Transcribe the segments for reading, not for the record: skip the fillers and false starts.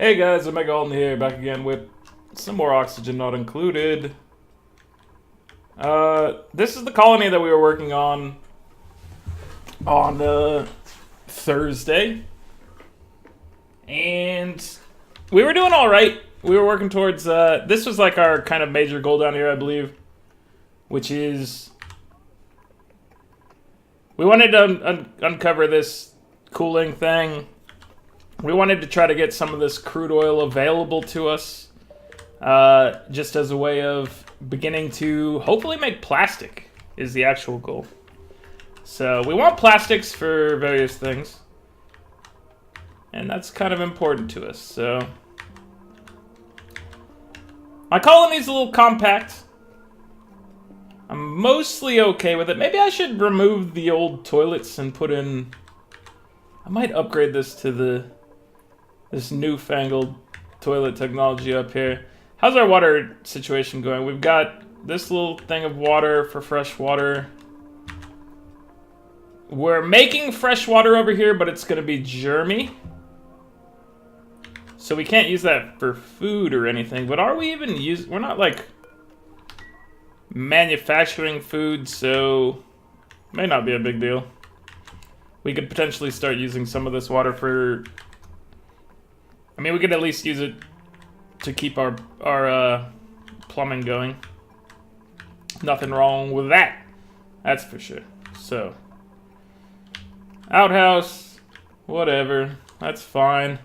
Hey guys, I'm Alden here, back again with some more oxygen not included. This is the colony that we were working on Thursday. And we were doing alright. We were working towards, this was like our kind of major goal down here, I believe. Which is, we wanted to uncover this cooling thing. We wanted to try to get some of this crude oil available to us, just as a way of beginning to hopefully make plastic is the actual goal. So we want plastics for various things, and that's kind of important to us. So my colony's a little compact. I'm mostly okay with it. Maybe I should remove the old toilets and put in, I might upgrade this to this newfangled toilet technology up here. How's our water situation going? We've got this little thing of water for fresh water. We're making fresh water over here, but it's gonna be germy. So we can't use that for food or anything, but are we even we're not like manufacturing food, so may not be a big deal. We could potentially start using some of this water for, I mean, we could at least use it to keep our plumbing going. Nothing wrong with that. That's for sure. So, outhouse, whatever. That's fine.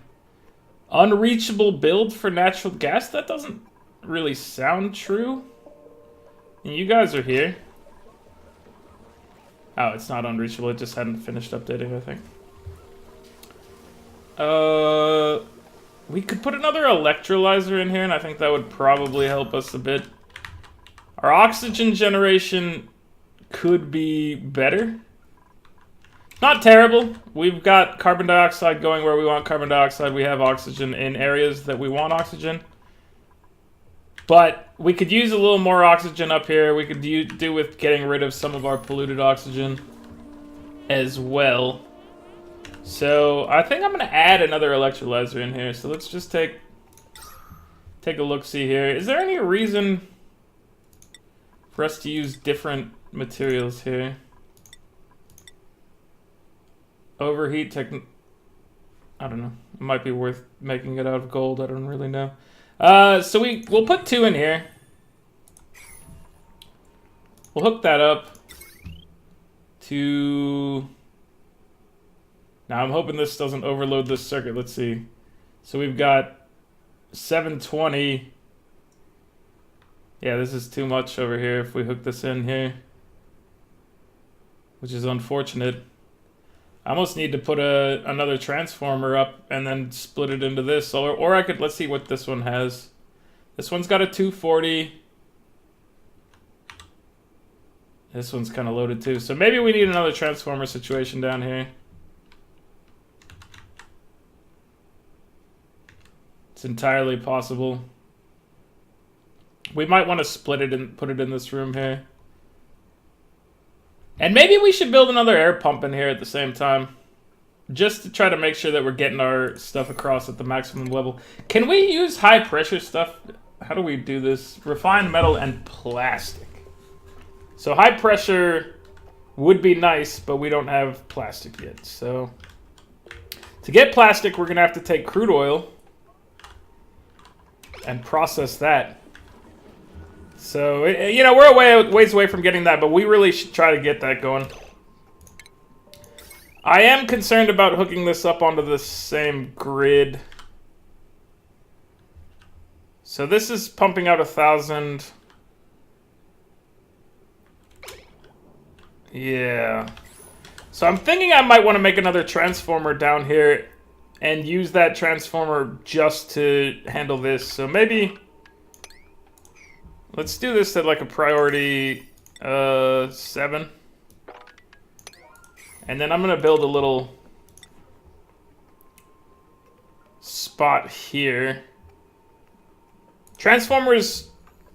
Unreachable build for natural gas? That doesn't really sound true. And you guys are here. Oh, it's not unreachable. It just hadn't finished updating, I think. We could put another electrolyzer in here, and I think that would probably help us a bit. Our oxygen generation could be better. Not terrible. We've got carbon dioxide going where we want carbon dioxide. We have oxygen in areas that we want oxygen. But we could use a little more oxygen up here. We could do with getting rid of some of our polluted oxygen as well. So I think I'm gonna add another electrolyzer in here. So let's just take a look-see here. Is there any reason for us to use different materials here? Overheat I don't know. It might be worth making it out of gold. I don't really know. So we'll put 2 in here. We'll hook that up to. Now I'm hoping this doesn't overload this circuit. Let's see. So we've got 720. Yeah, this is too much over here if we hook this in here, which is unfortunate. I almost need to put another transformer up and then split it into this. Or I could, let's see what this one has. This one's got a 240. This one's kind of loaded too. So maybe we need another transformer situation down here. It's entirely possible. We might want to split it and put it in this room here. And maybe we should build another air pump in here at the same time. Just to try to make sure that we're getting our stuff across at the maximum level. Can we use high pressure stuff? How do we do this? Refined metal and plastic. So high pressure would be nice, but we don't have plastic yet. So to get plastic, we're going to have to take crude oil and process that. So, you know, we're a ways away from getting that, but we really should try to get that going. I am concerned about hooking this up onto the same grid. So this is pumping out 1,000. Yeah. So I'm thinking I might want to make another transformer down here and use that transformer just to handle this. So maybe let's do this at like a priority 7. And then I'm gonna build a little spot here. Transformers,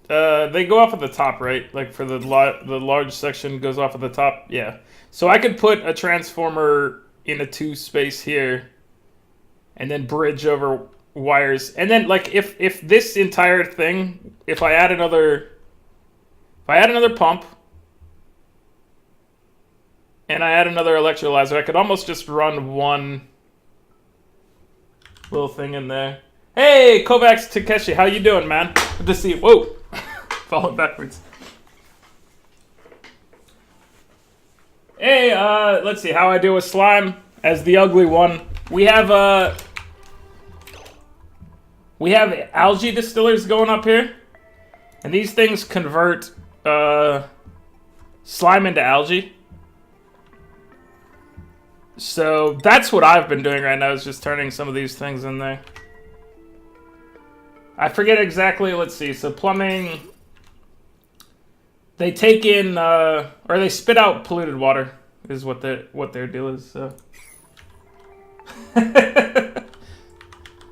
they go off at the top, right? Like for the large section goes off at the top. Yeah. So I could put a transformer in a 2 space here, and then bridge over wires. And then like if this entire thing, if I add another pump and I add another electrolyzer, I could almost just run one little thing in there. Hey, Kovacs Takeshi, how you doing, man? Good to see you. Whoa, falling backwards. Hey, let's see how I do with slime as the ugly one. We have algae distillers going up here, and these things convert slime into algae. So that's what I've been doing right now, is just turning some of these things in there. I forget exactly, let's see, so plumbing, they take in, or they spit out polluted water, is what their deal is, so.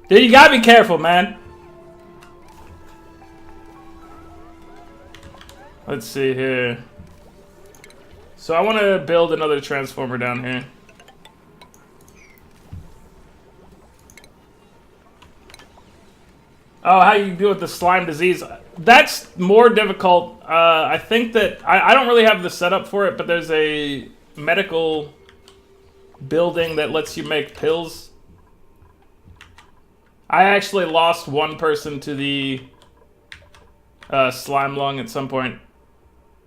Dude, you gotta be careful, man. Let's see here. So I want to build another transformer down here. Oh, how you deal with the slime disease? That's more difficult. I think that I don't really have the setup for it, but there's a medical building that lets you make pills. I actually lost one person to the slime lung at some point.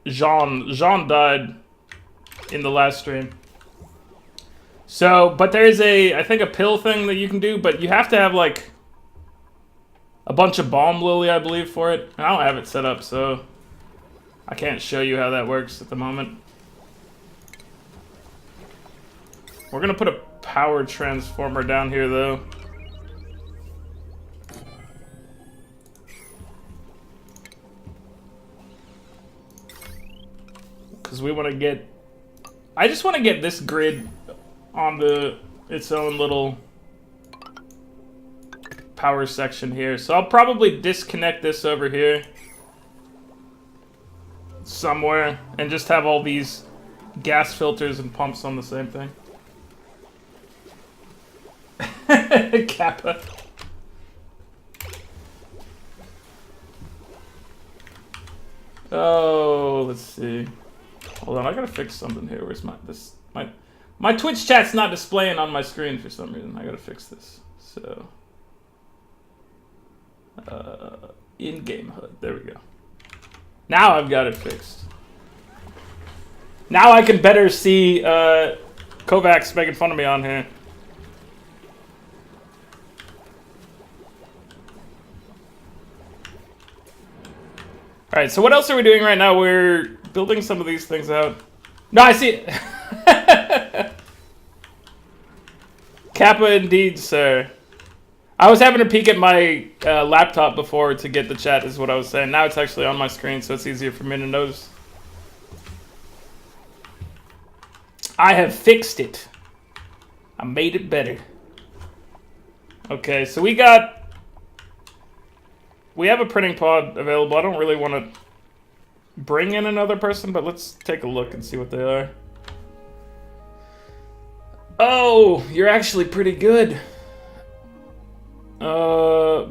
Jean died in the last stream. So, but there's I think a pill thing that you can do, but you have to have like a bunch of balm lily, I believe, for it. And I don't have it set up, so I can't show you how that works at the moment. We're gonna put a power transformer down here, though. Because we want to get... I just want to get this grid onto its own little power section here. So I'll probably disconnect this over here somewhere and just have all these gas filters and pumps on the same thing. Kappa. Oh, let's see. Hold on, I gotta fix something here. Where's my Twitch chat's not displaying on my screen for some reason. I gotta fix this. So in-game HUD. There we go. Now I've got it fixed. Now I can better see Kovacs making fun of me on here. Alright, so what else are we doing right now? We're building some of these things out. No, I see it. Kappa indeed, sir. I was having to peek at my laptop before to get the chat, is what I was saying. Now it's actually on my screen, so it's easier for me to notice. I have fixed it. I made it better. Okay, so we have a printing pod available. I don't really want to bring in another person, but let's take a look and see what they are. Oh, you're actually pretty good.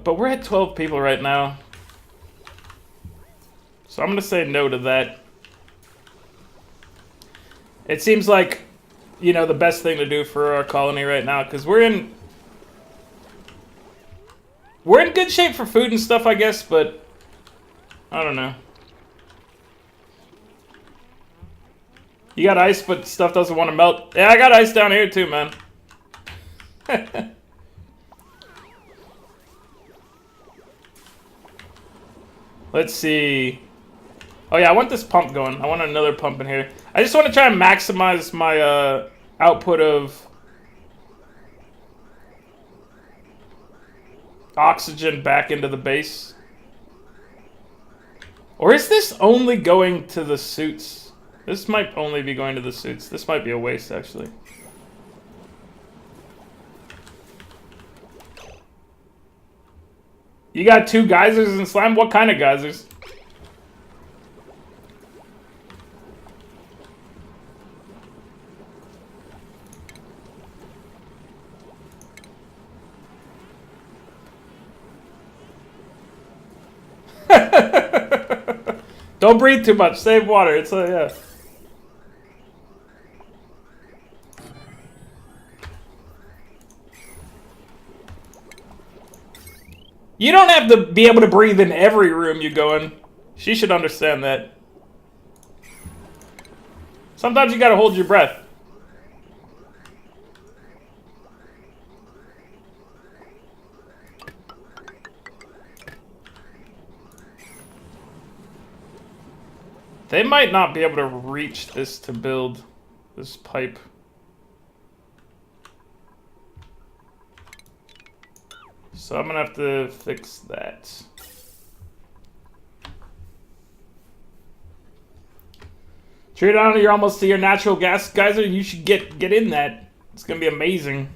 But we're at 12 people right now. So I'm gonna say no to that. It seems like, you know, the best thing to do for our colony right now, because we're in good shape for food and stuff, I guess, but I don't know. You got ice, but stuff doesn't want to melt. Yeah, I got ice down here too, man. Let's see. Oh yeah, I want this pump going. I want another pump in here. I just want to try and maximize my output of oxygen back into the base. Or is this only going to the suits? This might only be going to the suits. This might be a waste, actually. You got 2 geysers in slime? What kind of geysers? Don't breathe too much. Save water. It's yeah. You don't have to be able to breathe in every room you go in. She should understand that. Sometimes you gotta hold your breath. They might not be able to reach this to build this pipe. So I'm gonna have to fix that. Triodon, you're almost to your natural gas geyser. You should get in that. It's gonna be amazing.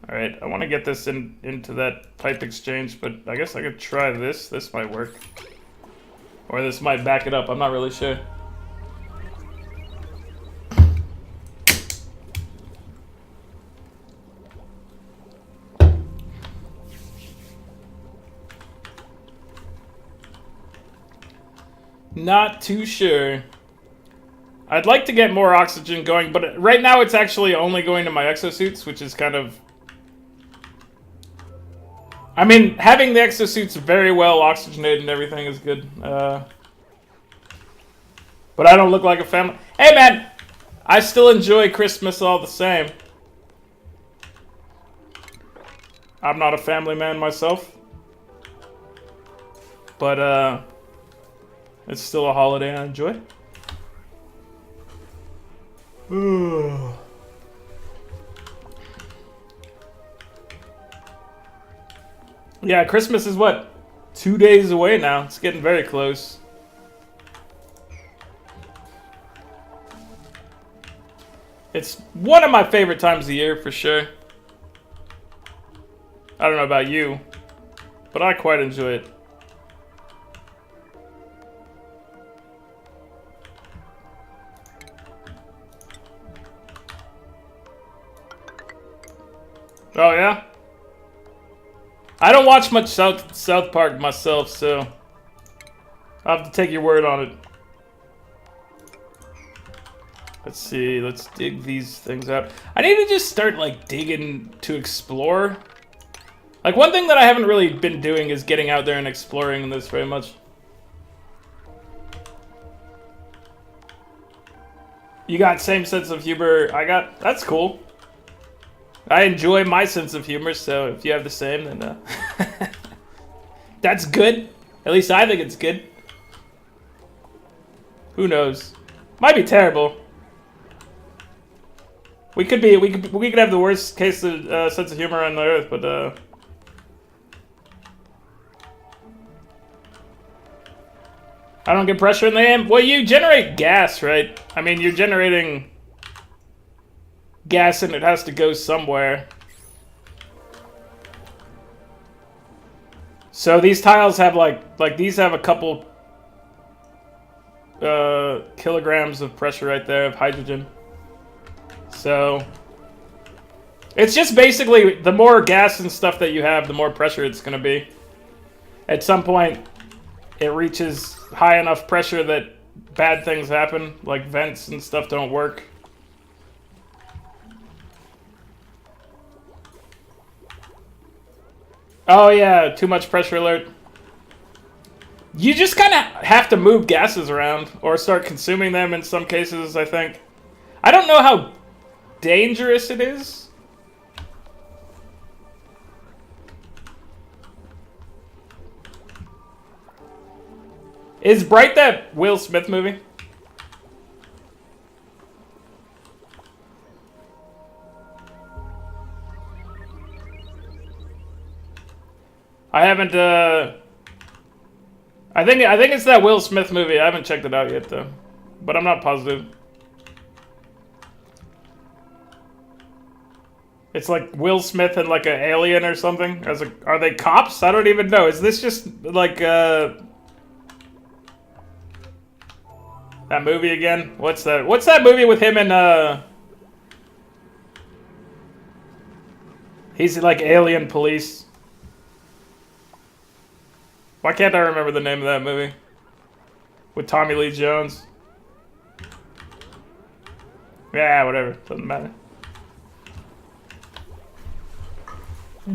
Alright, I want to get this into that pipe exchange, but I guess I could try this. This might work. Or this might back it up. I'm not really sure. Not too sure. I'd like to get more oxygen going, but right now it's actually only going to my exosuits, which is kind of... I mean, having the exosuits very well oxygenated and everything is good. But I don't look like a family... Hey, man! I still enjoy Christmas all the same. I'm not a family man myself. But, it's still a holiday I enjoy. Yeah, Christmas is what? 2 days away now. It's getting very close. It's one of my favorite times of year for sure. I don't know about you, but I quite enjoy it. Oh yeah? I don't watch much South Park myself, so I'll have to take your word on it. Let's see, let's dig these things out. I need to just start like digging to explore. Like one thing that I haven't really been doing is getting out there and exploring this very much. You got same sense of humor I got? That's cool. I enjoy my sense of humor, so if you have the same, then that's good. At least I think it's good. Who knows? Might be terrible. We could have the worst case of sense of humor on the earth, but I don't get pressure in the AM. Well, you generate gas, right? I mean, you're generating gas and it has to go somewhere. So these tiles have like these have a couple kilograms of pressure right there of hydrogen. So it's just basically the more gas and stuff that you have, the more pressure it's going to be. At some point it reaches high enough pressure that bad things happen, like vents and stuff don't work. Oh yeah, too much pressure alert. You just kind of have to move gases around or start consuming them in some cases, I think. I don't know how dangerous it is. Is Bright that Will Smith movie? I haven't, I think it's that Will Smith movie. I haven't checked it out yet, though. But I'm not positive. It's like Will Smith and like an alien or something. Are they cops? I don't even know. Is this just like, that movie again? What's that? What's that movie with him and, He's like alien police. Why can't I remember the name of that movie? With Tommy Lee Jones. Yeah, whatever. Doesn't matter.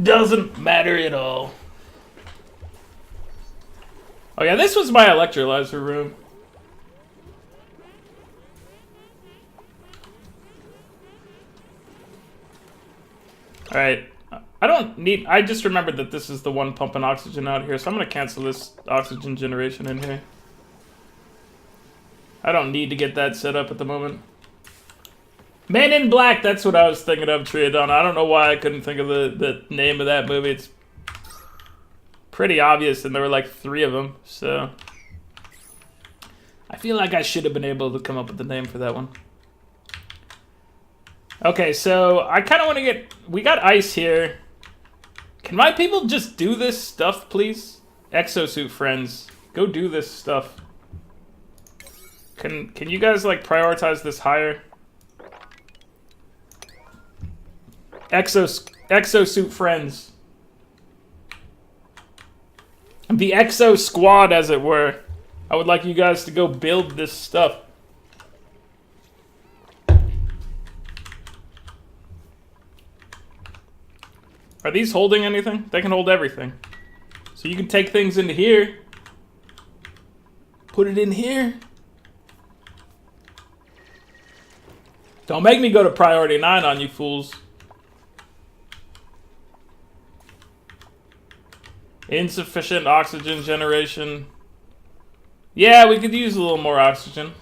Doesn't matter at all. Oh yeah, this was my electrolyzer room. Alright. I just remembered that this is the one pumping oxygen out here, so I'm gonna cancel this oxygen generation in here. I don't need to get that set up at the moment. Men in Black, that's what I was thinking of, Triadon. I don't know why I couldn't think of the name of that movie. It's pretty obvious, and there were like 3 of them, so... I feel like I should have been able to come up with the name for that one. Okay, so I kind of want to get... We got ice here. Can my people just do this stuff, please? Exosuit friends, go do this stuff. Can you guys, like, prioritize this higher? Exosuit friends. The Exo Squad, as it were. I would like you guys to go build this stuff. Are these holding anything? They can hold everything. So you can take things into here. Put it in here. Don't make me go to priority 9 on you fools. Insufficient oxygen generation. Yeah, we could use a little more oxygen.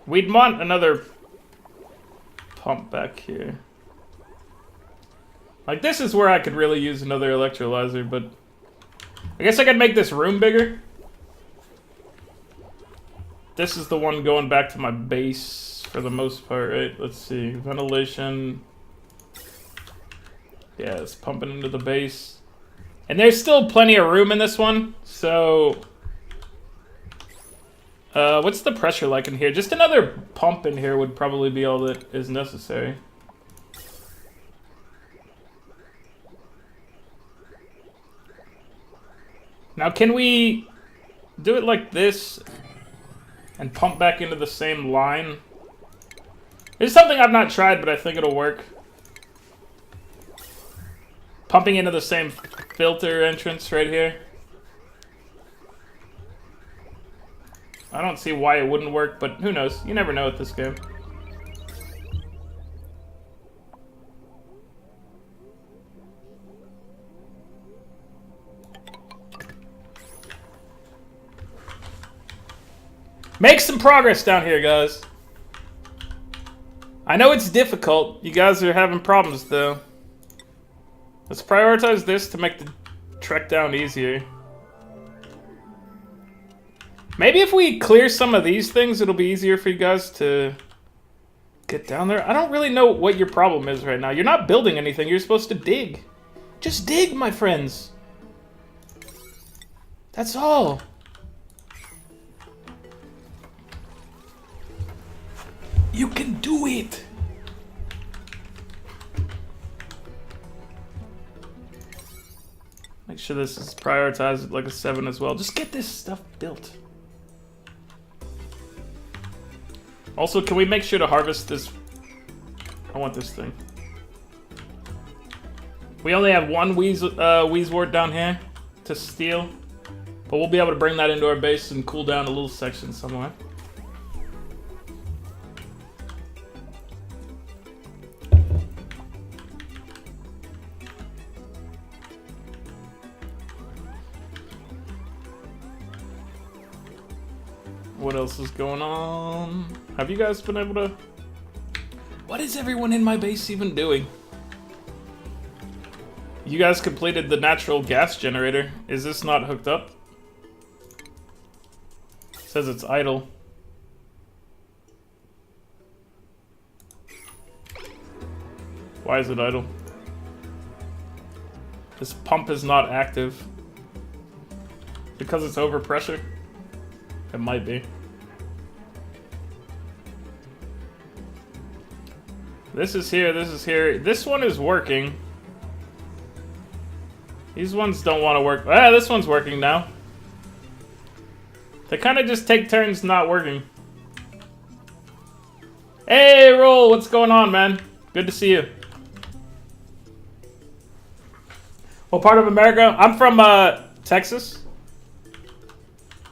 We'd want another pump back here. Like, this is where I could really use another electrolyzer, but I guess I could make this room bigger. This is the one going back to my base for the most part, right? Let's see. Ventilation. Yeah, it's pumping into the base. And there's still plenty of room in this one, so... what's the pressure like in here? Just another pump in here would probably be all that is necessary. Now, can we do it like this and pump back into the same line? It's something I've not tried, but I think it'll work. Pumping into the same filter entrance right here. I don't see why it wouldn't work, but who knows? You never know with this game. Make some progress down here, guys. I know it's difficult. You guys are having problems, though. Let's prioritize this to make the trek down easier. Maybe if we clear some of these things, it'll be easier for you guys to get down there. I don't really know what your problem is right now. You're not building anything. You're supposed to dig. Just dig, my friends. That's all. You can do it. Make sure this is prioritized like a 7 as well. Just get this stuff built. Also, can we make sure to harvest this? I want this thing. We only have one Wheezewort down here to steal. But we'll be able to bring that into our base and cool down a little section somewhere. What else is going on? Have you guys been able to... What is everyone in my base even doing? You guys completed the natural gas generator. Is this not hooked up? It says it's idle. Why is it idle? This pump is not active. Because it's overpressure? It might be. This is here, this is here. This one is working. These ones don't want to work. Ah, this one's working now. They kind of just take turns not working. Hey, Roll, what's going on, man? Good to see you. What part of America? I'm from Texas.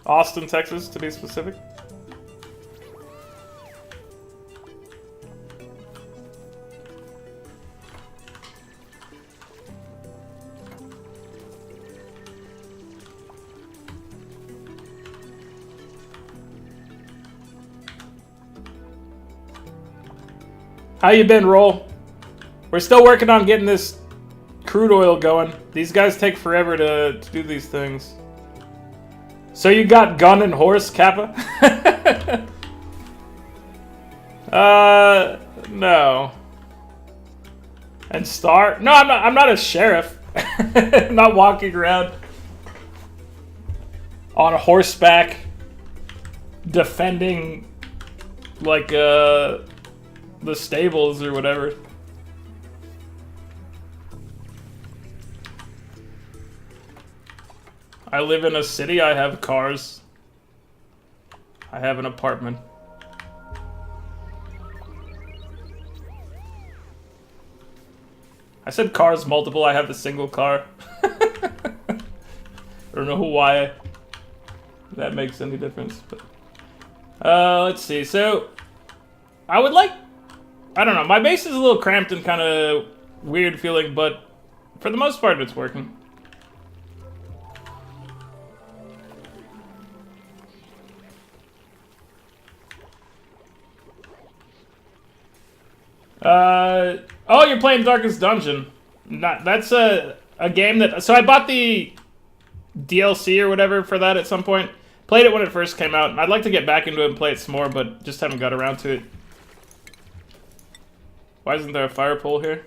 Austin, Texas, to be specific. How you been, Roll? We're still working on getting this crude oil going. These guys take forever to do these things. So you got gun and horse, Kappa? No. And Star? No, I'm not a sheriff. I'm not walking around on a horseback defending like the stables or whatever. I live in a city, I have cars. I have an apartment. I said cars multiple, I have the single car. I don't know why that makes any difference, but... let's see, so... I would like... I don't know, my base is a little cramped and kind of weird feeling, but for the most part it's working. Oh, you're playing Darkest Dungeon. That's a game that... So I bought the DLC or whatever for that at some point. Played it when it first came out. I'd like to get back into it and play it some more, but just haven't got around to it. Why isn't there a fire pole here?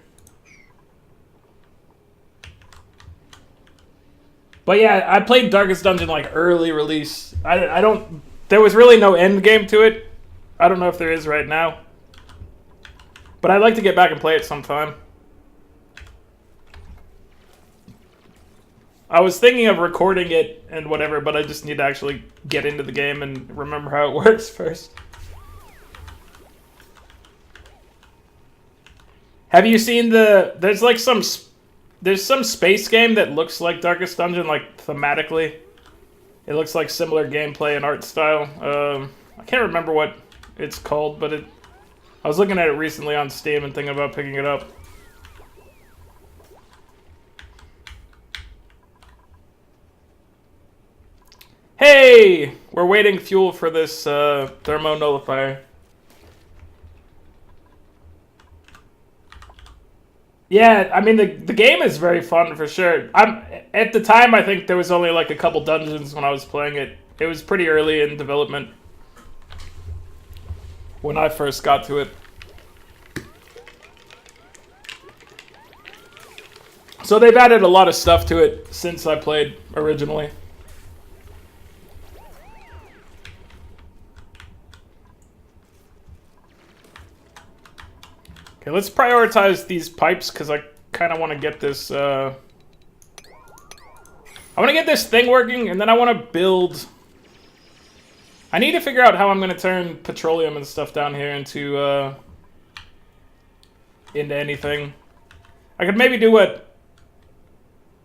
But yeah, I played Darkest Dungeon like early release. I don't... There was really no end game to it. I don't know if there is right now. But I'd like to get back and play it sometime. I was thinking of recording it and whatever, but I just need to actually get into the game and remember how it works first. Have you seen the... There's like some... There's some space game that looks like Darkest Dungeon, like thematically. It looks like similar gameplay and art style. I can't remember what it's called, but it... I was looking at it recently on Steam and thinking about picking it up. Hey! We're waiting fuel for this thermo nullifier. Yeah, I mean, the game is very fun for sure. At the time, I think there was only like a couple dungeons when I was playing it. It was pretty early in development when I first got to it. So they've added a lot of stuff to it since I played originally. Okay, let's prioritize these pipes because I kind of want to get this... I want to get this thing working, and then I want to build... I need to figure out how I'm going to turn petroleum and stuff down here into anything. I could maybe do what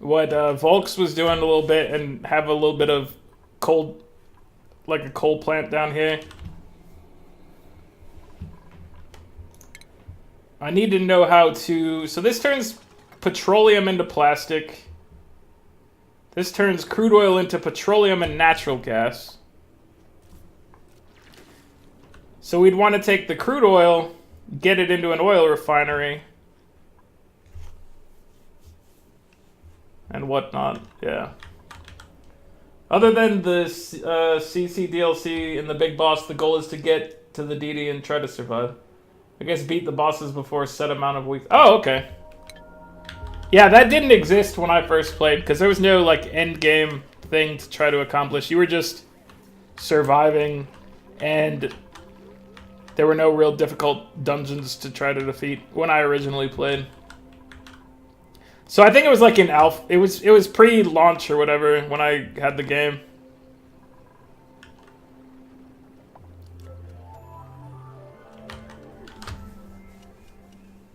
Volks was doing a little bit and have a little bit of coal, like a coal plant down here. I need to know how to... So this turns petroleum into plastic. This turns crude oil into petroleum and natural gas. So we'd want to take the crude oil, get it into an oil refinery, and whatnot, yeah. Other than the CC DLC and the big boss, the goal is to get to the DD and try to survive. I guess beat the bosses before a set amount of weeks. Oh, okay. Yeah, that didn't exist when I first played, because there was no, like, end game thing to try to accomplish. You were just surviving, and There were no real difficult dungeons to try to defeat when I originally played. So I think it was like in alpha. It was pre-launch or whatever when I had the game.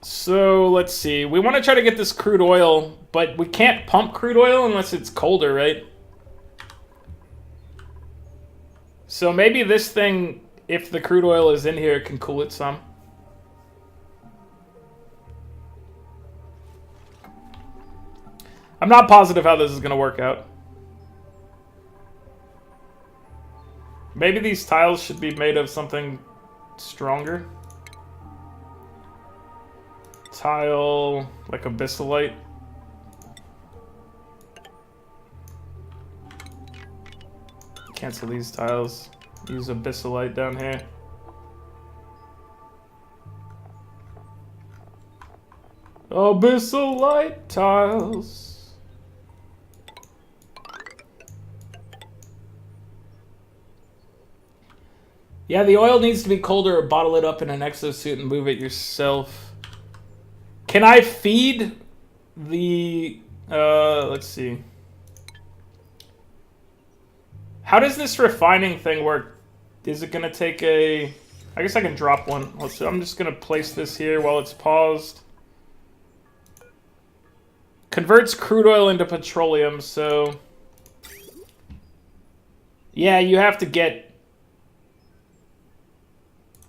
So let's see. We want to try to get this crude oil, but we can't pump crude oil unless it's colder, right? So maybe this thing, if the crude oil is in here, can cool it some. I'm not positive how this is going to work out. Maybe these tiles should be made of something stronger. Tile, like abyssalite. Cancel these tiles. Use abyssalite down here. Abyssalite tiles. Yeah, the oil needs to be colder or bottle it up in an exosuit and move it yourself. Can I feed the... let's see. How does this refining thing work? Is it going to take a... I guess I can drop one. Let's see. I'm just going to place this here while it's paused. Converts crude oil into petroleum, so... Yeah, you have to get...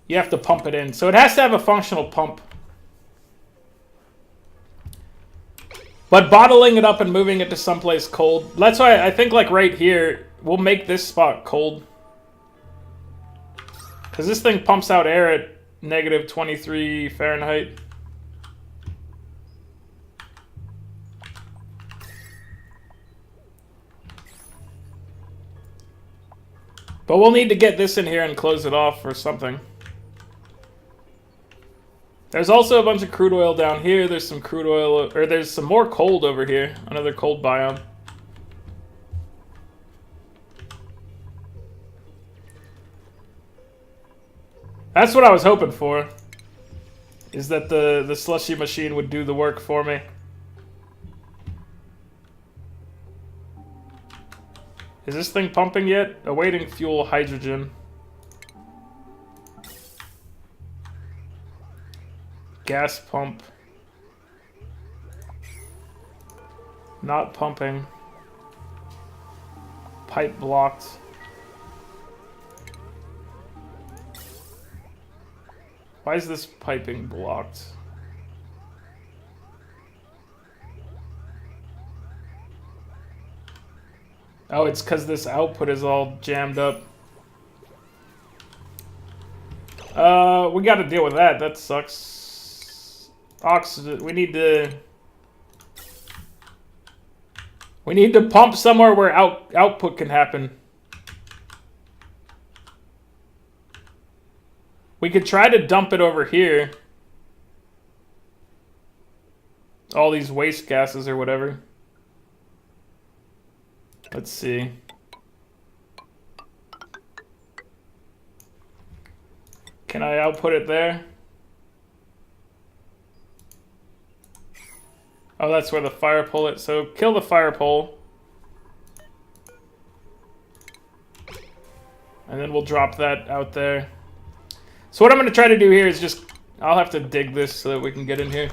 You have to pump it in. So it has to have a functional pump. But bottling it up and moving it to someplace cold. That's why I think like right here, we'll make this spot cold. Because this thing pumps out air at negative 23 Fahrenheit. But we'll need to get this in here and close it off or something. There's also a bunch of crude oil down here. There's some crude oil, or there's some more cold over here. Another cold biome. That's what I was hoping for. Is that the slushy machine would do the work for me. Is this thing pumping yet? Awaiting fuel hydrogen. Gas pump. Not pumping. Pipe blocked. Why is this piping blocked? Oh, it's because this output is all jammed up. We gotta deal with that. That sucks. Oxygen. We need to pump somewhere where output can happen. We could try to dump it over here. All these waste gases or whatever. Let's see. Can I output it there? Oh, that's where the fire pole is. So kill the fire pole. And then we'll drop that out there. So what I'm going to try to do here is just... I'll have to dig this so that we can get in here.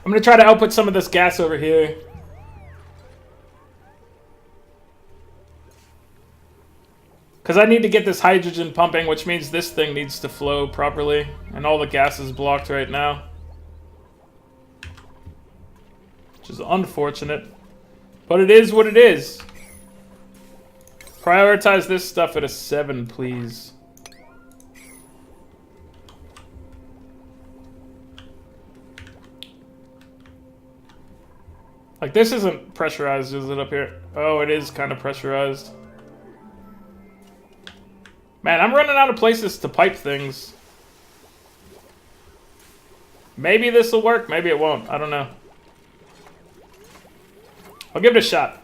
I'm going to try to output some of this gas over here. Because I need to get this hydrogen pumping, which means this thing needs to flow properly. And all the gas is blocked right now. Which is unfortunate. But it is what it is. Prioritize this stuff at a 7, please. Like, this isn't pressurized, is it, up here? Oh, it is kind of pressurized. Man, I'm running out of places to pipe things. Maybe this will work, maybe it won't. I don't know. I'll give it a shot.